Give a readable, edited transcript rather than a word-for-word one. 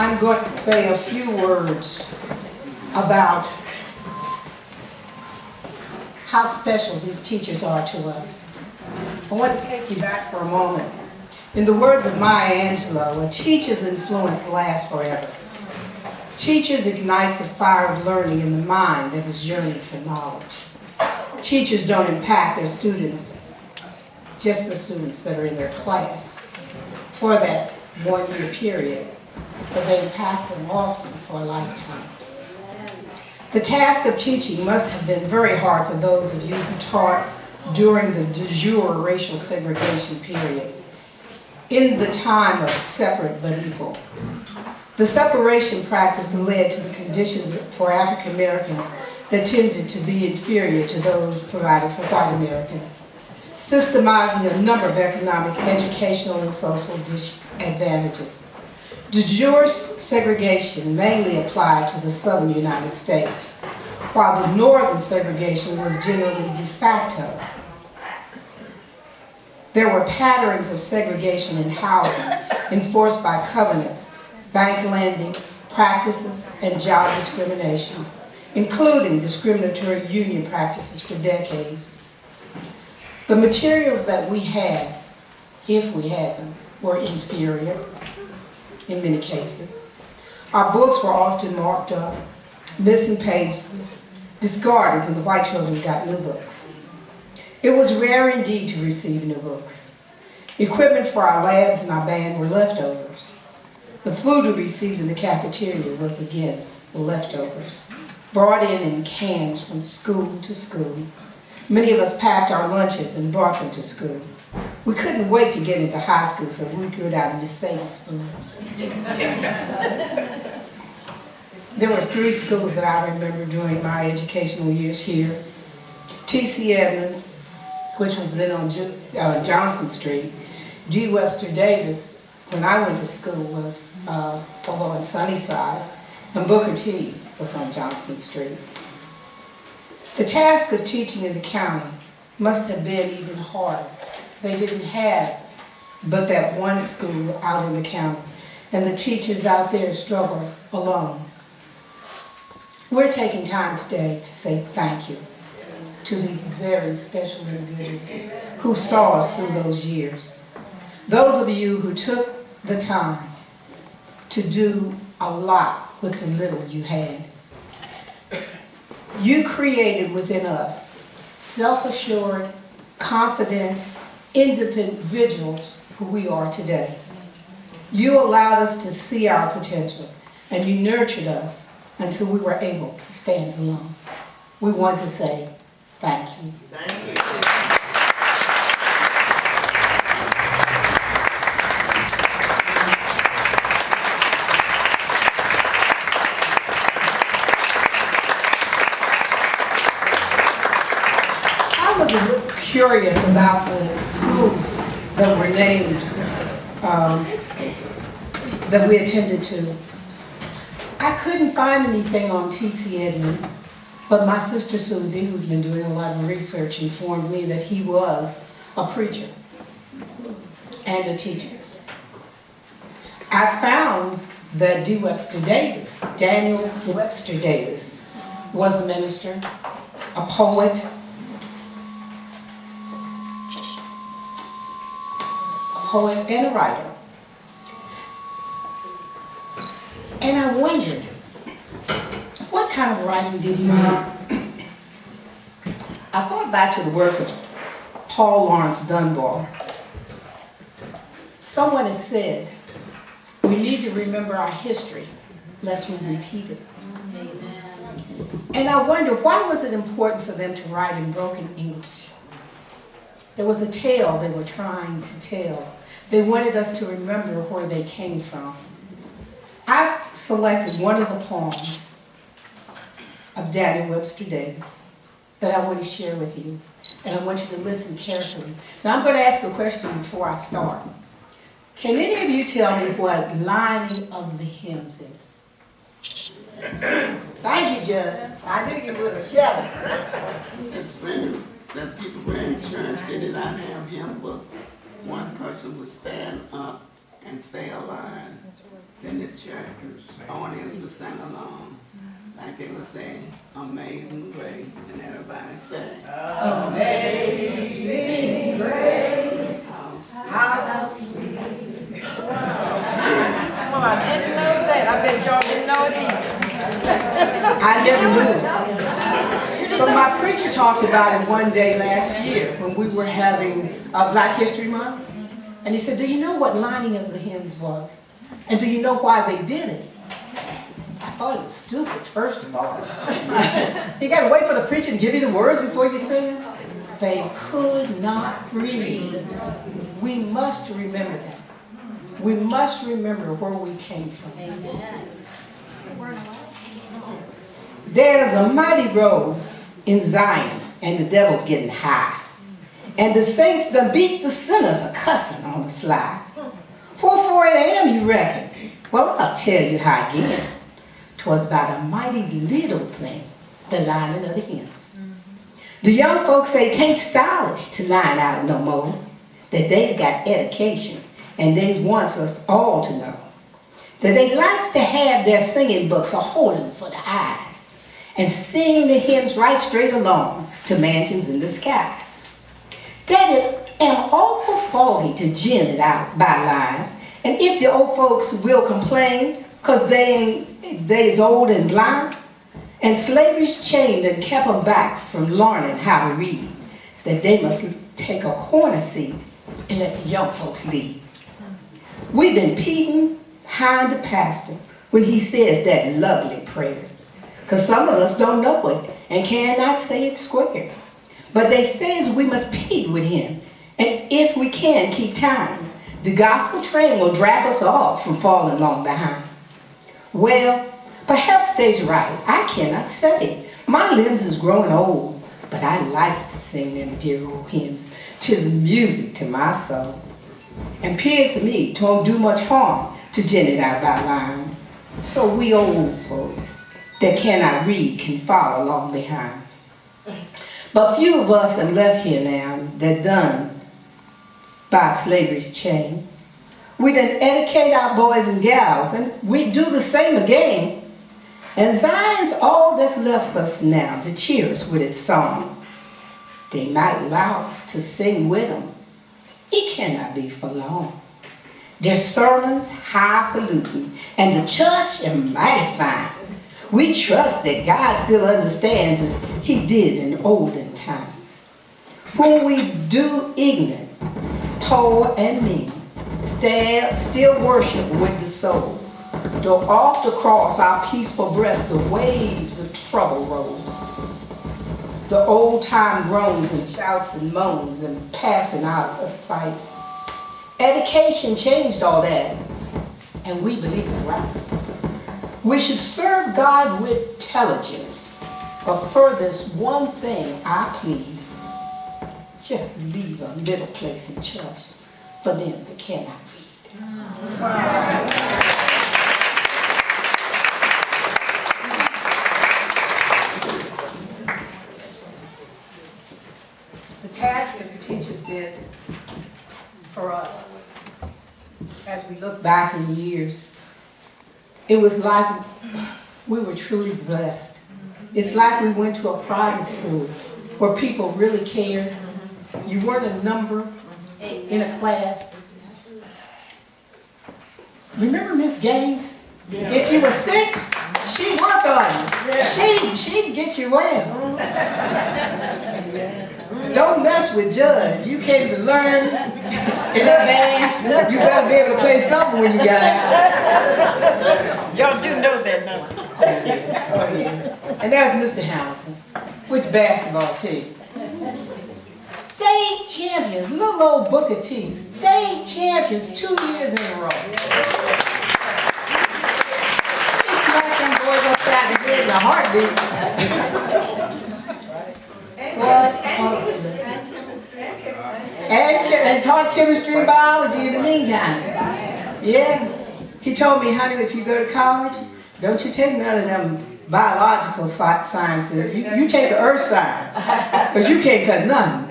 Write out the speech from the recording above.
I'm going to say a few words about how special these teachers are to us. I want to take you back for a moment. In the words of Maya Angelou, a teacher's influence lasts forever. Teachers ignite the fire of learning in the mind that is yearning for knowledge. Teachers don't impact their students, just the students that are in their class, for that 1 year period, but they impact them often for a lifetime. The task of teaching must have been very hard for those of you who taught during the de jure racial segregation period, in the time of separate but equal. The separation practice led to the conditions for African Americans that tended to be inferior to those provided for white Americans, systemizing a number of economic, educational, and social disadvantages. De jure segregation mainly applied to the southern United States, while the northern segregation was generally de facto. There were patterns of segregation in housing enforced by covenants, bank lending, practices, and job discrimination, including discriminatory union practices for decades. The materials that we had, if we had them, were inferior in many cases. Our books were often marked up, missing pages, discarded when the white children got new books. It was rare indeed to receive new books. Equipment for our labs and our band were leftovers. The food we received in the cafeteria was, again, leftovers, brought in cans from school to school. Many of us packed our lunches and brought them to school. We couldn't wait to get into high school so we could go down to Miss Satan's for lunch. There were 3 schools that I remember during my educational years here. T.C. Edmonds, which was then on Johnson Street. D. Webster Davis, when I went to school, was over on Sunnyside, and Booker T was on Johnson Street. The task of teaching in the county must have been even harder. They didn't have but that one school out in the county, and the teachers out there struggled alone. We're taking time today to say thank you to these very special individuals who saw us through those years. Those of you who took the time to do a lot with the little you had. You created within us self-assured, confident, independent individuals who we are today. You allowed us to see our potential, and you nurtured us until we were able to stand alone. We want to say thank you. Thank you. I was a little curious about the schools that were named, that we attended to. I couldn't find anything on T.C. Edmond, but my sister Susie, who's been doing a lot of research, informed me that he was a preacher and a teacher. I found that D. Webster Davis, Daniel Webster Davis, was a minister, a poet, and a writer. And I wondered, what kind of writing did he do? I thought back to the works of Paul Laurence Dunbar. Someone has said, we need to remember our history, lest we repeat it. And I wonder, why was it important for them to write in broken English? There was a tale they were trying to tell. They wanted us to remember where they came from. I've selected one of the poems of Daniel Webster Davis that I want to share with you, and I want you to listen carefully. Now I'm going to ask a question before I start. Can any of you tell me what lining of the hymns is? Thank you, Judd. I knew you would. Tell us. It's funny that people were in church, they did not have hymn books. One person would stand up and say a line, Then the church audience would sing along. Like it was saying, Amazing Grace. And everybody sang. Amazing grace, how sweet. Well, I didn't know that. I bet y'all didn't know it either. I never knew. But my preacher talked about it one day last year when we were having Black History Month. And he said, do you know what lining of the hymns was? And do you know why they did it? I thought it was stupid, first of all. You got to wait for the preacher to give you the words before you sing them? They could not read. We must remember that. We must remember where we came from. There's a mighty road in Zion, and the devil's getting high. And the saints that beat the sinners are cussing on the sly. What for it am, you reckon? Well, I'll tell you how again. 'Twas about a mighty little thing, the lining of the hymns. The young folks say it ain't stylish to line out no more, that they's got education, and they wants us all to know that they likes to have their singing books a holding for the eyes and sing the hymns right straight along to mansions in the skies. That it am awful faulty to gin it out by line, and if the old folks will complain, 'cause they's old and blind, and slavery's chained and kept them back from learning how to read, that they must take a corner seat and let the young folks lead. We've been peeping behind the pastor when he says that lovely prayer, 'cause some of us don't know it and cannot say it square. But they says we must peep with him, and if we can keep time, the gospel train will drag us off from falling long behind. Well, perhaps they's right, I cannot say. My limbs is growing old, but I likes to sing them dear old hymns. 'Tis music to my soul. And 'pears to me 'twon't do much harm to gin it out by line, so we old folks that cannot read can follow along behind. But few of us are left here now that done by slavery's chain. We done educate our boys and gals, and we do the same again. And Zion's all that's left us now to cheer us with its song. They might allow us to sing with them. It cannot be for long. Their sermons highfalutin, and the church is mighty fine. We trust that God still understands as he did in olden times. When we do ignorant, poor and mean, still worship with the soul, though oft across our peaceful breast the waves of trouble roll. The old time groans and shouts and moans and passing out of sight. Education changed all that, and we believe it right. We should serve God with intelligence, but for this one thing I plead, just leave a little place in church for them that cannot read. Wow. The task that the teachers did for us, as we look back in years, it was like we were truly blessed. It's like we went to a private school where people really cared. You weren't a number in a class. Remember Miss Gaines? Yeah. If you were sick, she'd work on you. Yeah. She'd get you well. Don't mess with Judge. You came to learn in that band. You better be able to play something when you got out. Y'all do know that now. Oh yeah. And there's Mr. Hamilton, which basketball team. State champions, little old Booker T. State champions 2 years in a row. He smacked them boys upside the head in a heartbeat. And taught chemistry and biology in the meantime. Yeah. He told me, honey, if you go to college, don't you take none of them biological sciences. You take the earth science, because you can't cut nothing.